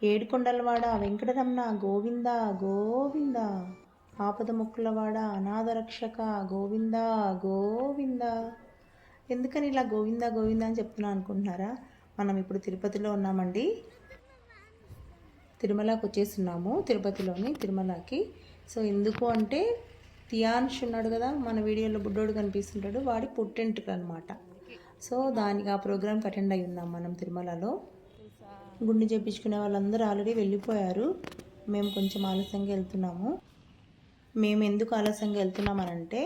ఏడుకొండలవాడ వెంకటరమణ గోవింద గోవింద, ఆపద ముక్కులవాడ అనాథ రక్షక గోవింద గోవింద. ఎందుకని ఇలా గోవింద గోవింద అని చెప్తున్నా అనుకుంటున్నారా? మనం ఇప్పుడు తిరుపతిలో ఉన్నామండి. తిరుమలకి వచ్చేస్తున్నాము, తిరుమలకి. సో ఎందుకు అంటే టియాన్ష్ ఉన్నాడు కదా, మన వీడియోలో బుడ్డోడు కనిపిస్తుంటాడు, వాడి పుట్టెంటుక అనమాట. సో దానికి ఆ ప్రోగ్రామ్కి అటెండ్ అయి ఉన్నాం మనం తిరుమలలో. గుండు చేయించుకునే వాళ్ళందరూ ఆల్రెడీ వెళ్ళిపోయారు, మేము కొంచెం ఆలస్యంగా వెళ్తున్నాము. మేము ఎందుకు ఆలస్యంగా వెళ్తున్నామనంటే,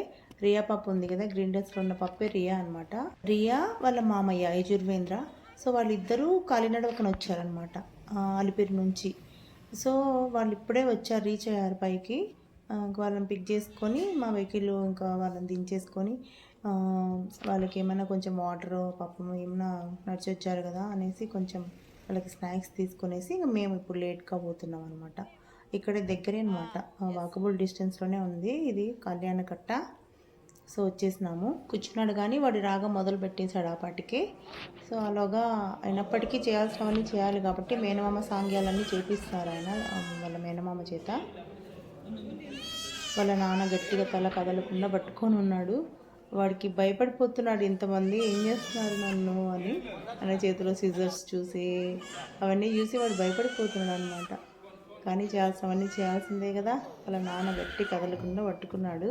రియా పాప ఉంది కదా, గ్రీన్ డ్రెస్లో ఉన్న పప్పే రియా అనమాట. రియా వాళ్ళ మామయ్య యజుర్వేంద్ర, సో వాళ్ళిద్దరూ కాలినడకన వచ్చారనమాట అలిపిరి నుంచి. సో వాళ్ళు ఇప్పుడే వచ్చారు, రీచ్ అయ్యారు పైకి. వాళ్ళని పిక్ చేసుకొని మా వెహికల్ ఇంకా వాళ్ళని దించేసుకొని, వాళ్ళకి ఏమైనా కొంచెం వాటర్ పాపం ఏమైనా నడిచి వచ్చారు కదా అనేసి కొంచెం వాళ్ళకి స్నాక్స్ తీసుకునేసి ఇంకా మేము ఇప్పుడు లేట్గా పోతున్నాం అనమాట. ఇక్కడే దగ్గరే అనమాట, వాకబుల్ డిస్టెన్స్లోనే ఉంది ఇది కళ్యాణకట్ట. సో వచ్చేసినాము. కూర్చున్నాడు కానీ వాడి రాగా మొదలు పెట్టేశాడు ఆ పాటికి. సో అలాగా అయినప్పటికీ చేయాల్సినవన్నీ చేయాలి కాబట్టి మేనమామ సాంగ్యాలన్నీ చేపిస్తారు ఆయన వాళ్ళ మేనమామ చేత. వాళ్ళ నాన్న గట్టిగా తల కదలకుండా పట్టుకొని ఉన్నాడు. వాడికి భయపడిపోతున్నాడు, ఇంతమంది ఏం చేస్తున్నారు నన్ను అని. ఆయన చేతిలో సిజర్స్ చూసి అవన్నీ చూసి వాడు భయపడిపోతున్నాడు అనమాట. కానీ చేయాల్సినవన్నీ చేయాల్సిందే కదా. వాళ్ళ నాన్న గట్టి కదలకుండా పట్టుకున్నాడు.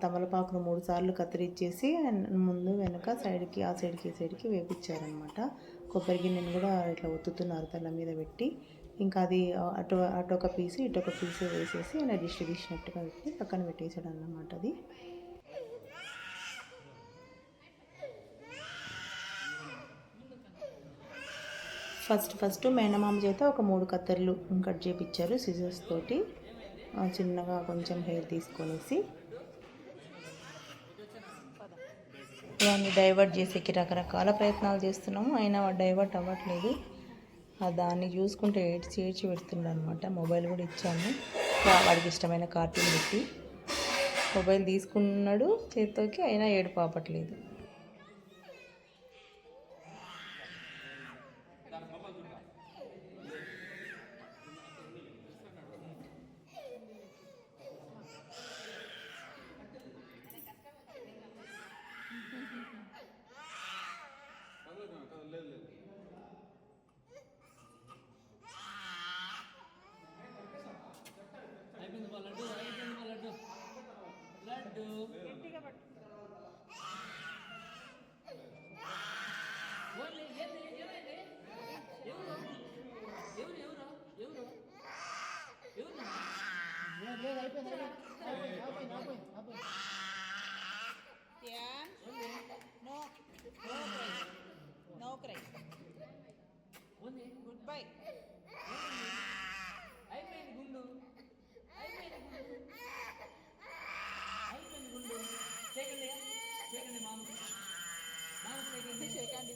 తమలపాకును 3 సార్లు కత్తిరించేసి ముందు వెనక సైడ్కి ఆ సైడ్కి ఈ సైడ్కి వేపించారనమాట. కొబ్బరి గిన్నెని కూడా ఇట్లా ఒత్తుతున్నారు తల మీద పెట్టి. ఇంకా అది అటొక పీసు ఇటొక పీసు వేసేసి ఆయన దిష్టి తీసినట్టుగా పెట్టి పక్కన పెట్టేశాడు అన్నమాట. అది ఫస్ట్ మేనమామ చేత ఒక 3 కత్తెరలు కట్ చేయించారు సిజర్స్ తోటి. చిన్నగా కొంచెం హెయిర్ తీసుకొనేసి వాడిని డైవర్ట్ చేసేకి రకరకాల ప్రయత్నాలు చేస్తున్నాము, అయినా వాడు డైవర్ట్ అవ్వట్లేదు. దాన్ని చూసుకుంటే ఏడ్చి పెడుతున్నాడు అనమాట. మొబైల్ కూడా ఇచ్చాము, వాడికి ఇష్టమైన కార్టూన్ పెట్టి మొబైల్ తీసుకున్నాడు చేతితోకి, అయినా ఏడుపు ఆపట్లేదు. No cry. Goodbye. అయిపోయింది గుండు. చేకండి మామ చేకండి.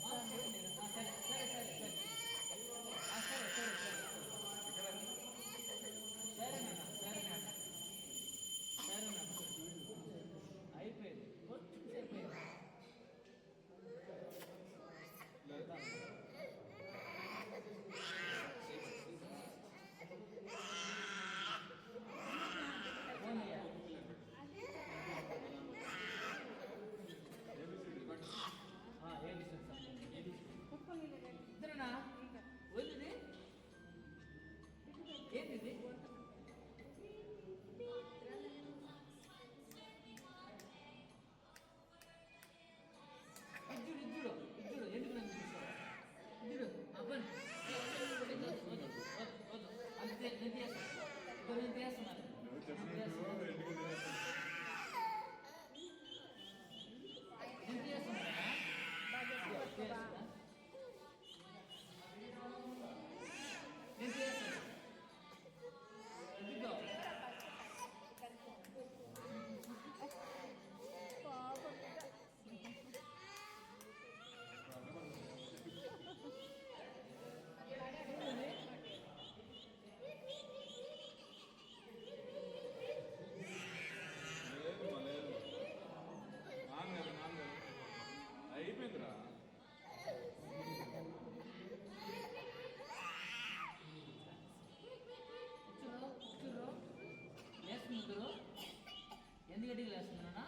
గడ్డిగా వేస్తున్నానా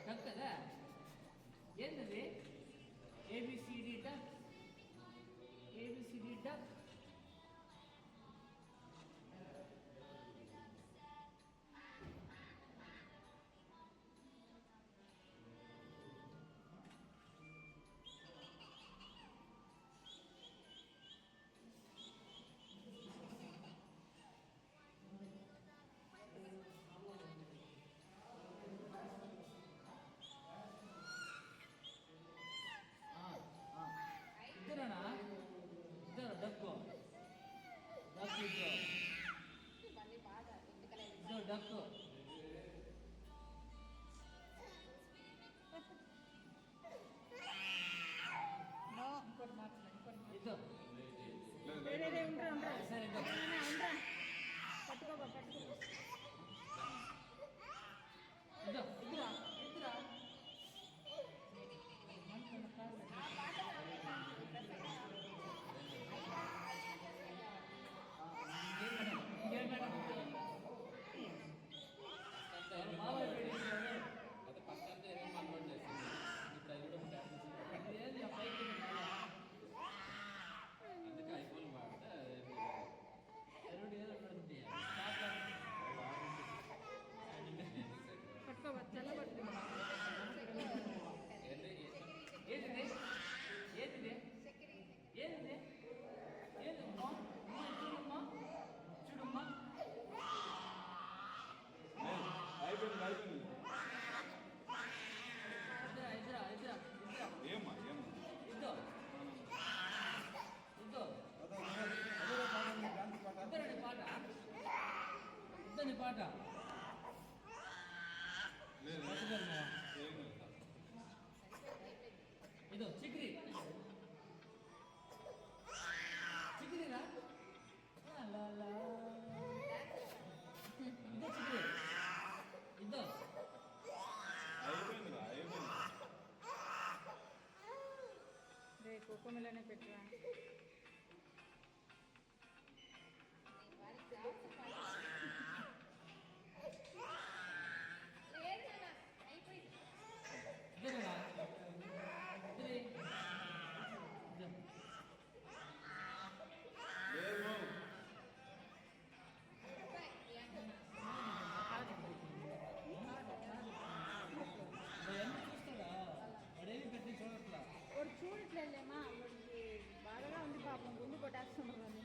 డక్ కదా ఏంటది ఏబిసిడి డక్ ఏబిసిడి డక్ ఇద్దరేనా ఇద్దరు డక్కు డక్కు ఇద్దరు డక్కు ఇద్దరు సరే ఇద్దరు ఇద్దరా ఇద్దరా ఏంటిది ఏంటిది ఏంటిది ఏంటమ్మా చూడమ్మా చూడమ్మా అయిపోయింది ఇద్దరా ఇద్దరా ఇద్దరా ఏమ్మా ఇద్దరు ఇద్దరు ఇద్దరండి పాట ఇద్దరిని పాట ఇదో చిక్రీ చిక్రీరా ఇదో చిక్రీ ఇదో అయిపోయిందిరా అయిపోయింది కోకోమిలనే పెట్టరా ఇద్దరేనా ఇద్దరే లేదు అవన్నీ చూస్తాడా వాడేమి పెట్టి చూడట్లా వాడు చూడట్లేదేమా వాడికి బాధగా ఉంది పాపం గుండు కొట్టేస్తున్నారు అని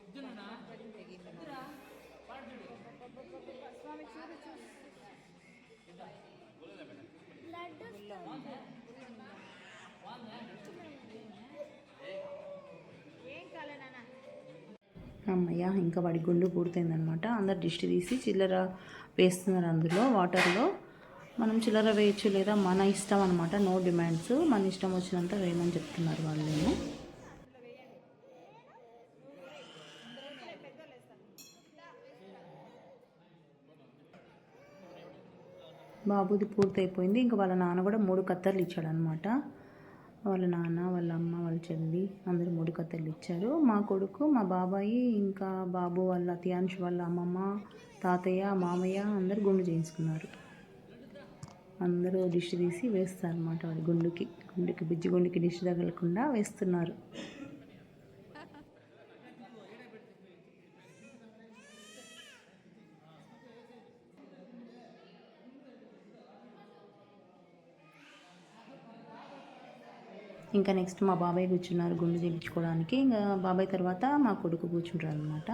ఇద్దరునా ఇద్దరా పాట చూడు స్వామి చూడు చూడు వాందా వాందా ఏం కాలే నాన్న అమ్మయ్య ఇంకా వాడి గుండు పూర్తయిందనమాట. అందరు దిష్టి తీసి చిల్లర వేస్తున్నారు అందులో వాటర్లో. మనం చిల్లర వేయచ్చు లేదా మన ఇష్టం అనమాట. నో డిమాండ్స్, మన ఇష్టం వచ్చినంత వేయమని చెప్తున్నారు వాళ్ళేమో. బాబుది పూర్తయిపోయింది. ఇంకా వాళ్ళ నాన్న కూడా 3 కత్తెరలు ఇచ్చాడనమాట. వాళ్ళ నాన్న, వాళ్ళ అమ్మ, వాళ్ళ చెల్లి అందరూ 3 కత్తెరలు ఇచ్చారు. మా కొడుకు, మా బాబాయి, ఇంకా బాబు వాళ్ళ తియాన్ష్ వాళ్ళ అమ్మమ్మ, తాతయ్య, మామయ్య అందరూ గుండు చేయించుకున్నారు. అందరూ దిష్టి తీసి వేస్తారు అనమాట వాడి గుండుకి బిజ్జి గుండుకి దిష్టి తగలకుండా వేస్తున్నారు. ఇంకా నెక్స్ట్ మా బాబాయ్ కూర్చున్నారు గుండు చేయించుకోవడానికి. ఇంకా బాబాయ్ తర్వాత మా కొడుకు కూర్చుంటారు అనమాట.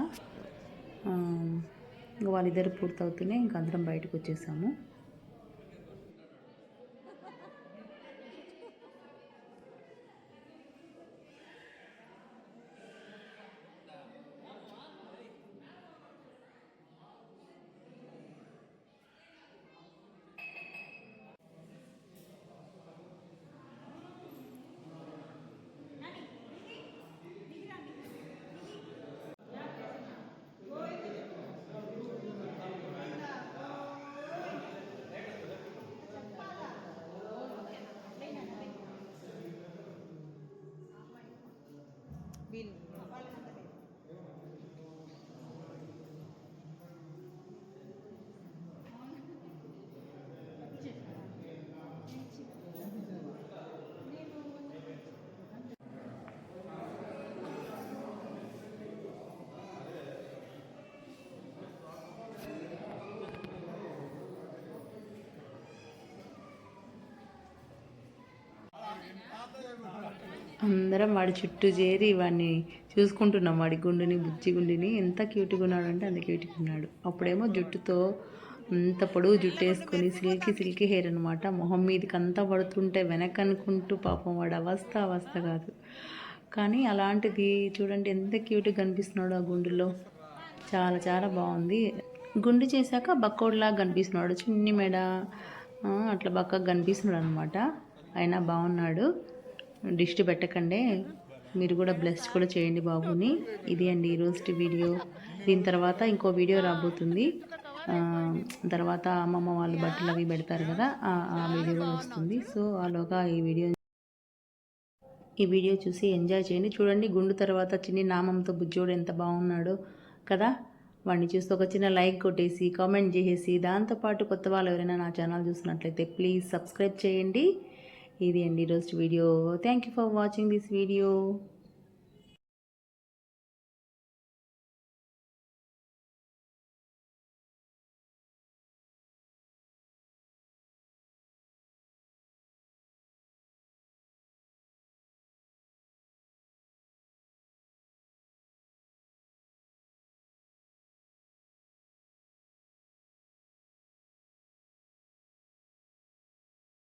ఇంకా వాళ్ళిద్దరు పూర్తవుతూనే ఇంకా అందరం బయటకు వచ్చేసాము. అందరం వాడి చుట్టూ చేరి వాడిని చూసుకుంటున్నాం. వాడి గుండుని, బుజ్జి గుండుని ఎంత క్యూట్గా ఉన్నాడు అంటే అంత క్యూట్గా ఉన్నాడు. అప్పుడేమో జుట్టుతో అంత పొడవు జుట్టు వేసుకొని సిల్కీ హెయిర్ అనమాట. మొహం మీదకి అంతా పడుతుంటే వెనక అనుకుంటూ పాపం వాడు అవస్థ కాదు. కానీ అలాంటిది చూడండి ఎంత క్యూట్గా కనిపిస్తున్నాడు ఆ గుండులో. చాలా చాలా బాగుంది. గుండు చేశాక బక్కోడ్లాగా కనిపిస్తున్నాడు. చిన్ని మెడ అట్లా బక్కగా కనిపిస్తున్నాడు అనమాట. అయినా బాగున్నాడు. దిష్టి పెట్టకండి, మీరు కూడా బ్లెస్ కూడా చేయండి బాబుని. ఇది అండి ఈరోజు వీడియో. దీని తర్వాత ఇంకో వీడియో రాబోతుంది. తర్వాత అమ్మమ్మ వాళ్ళు బట్టలు అవి పెడతారు కదా, ఆ వీడియో వస్తుంది. సో ఆలోగా ఈ వీడియో చూసి ఎంజాయ్ చేయండి. చూడండి గుండు తర్వాత చిన్ని నామంతో బుజ్జోడు ఎంత బాగున్నాడో కదా. వాడిని చూస్తే ఒక చిన్న లైక్ కొట్టేసి కామెంట్ చేసేసి, దాంతోపాటు కొత్త వాళ్ళు ఎవరైనా నా ఛానల్ చూసినట్లయితే ప్లీజ్ సబ్స్క్రైబ్ చేయండి. ఇది అండి ఈరోజు video. Thank you for watching this video.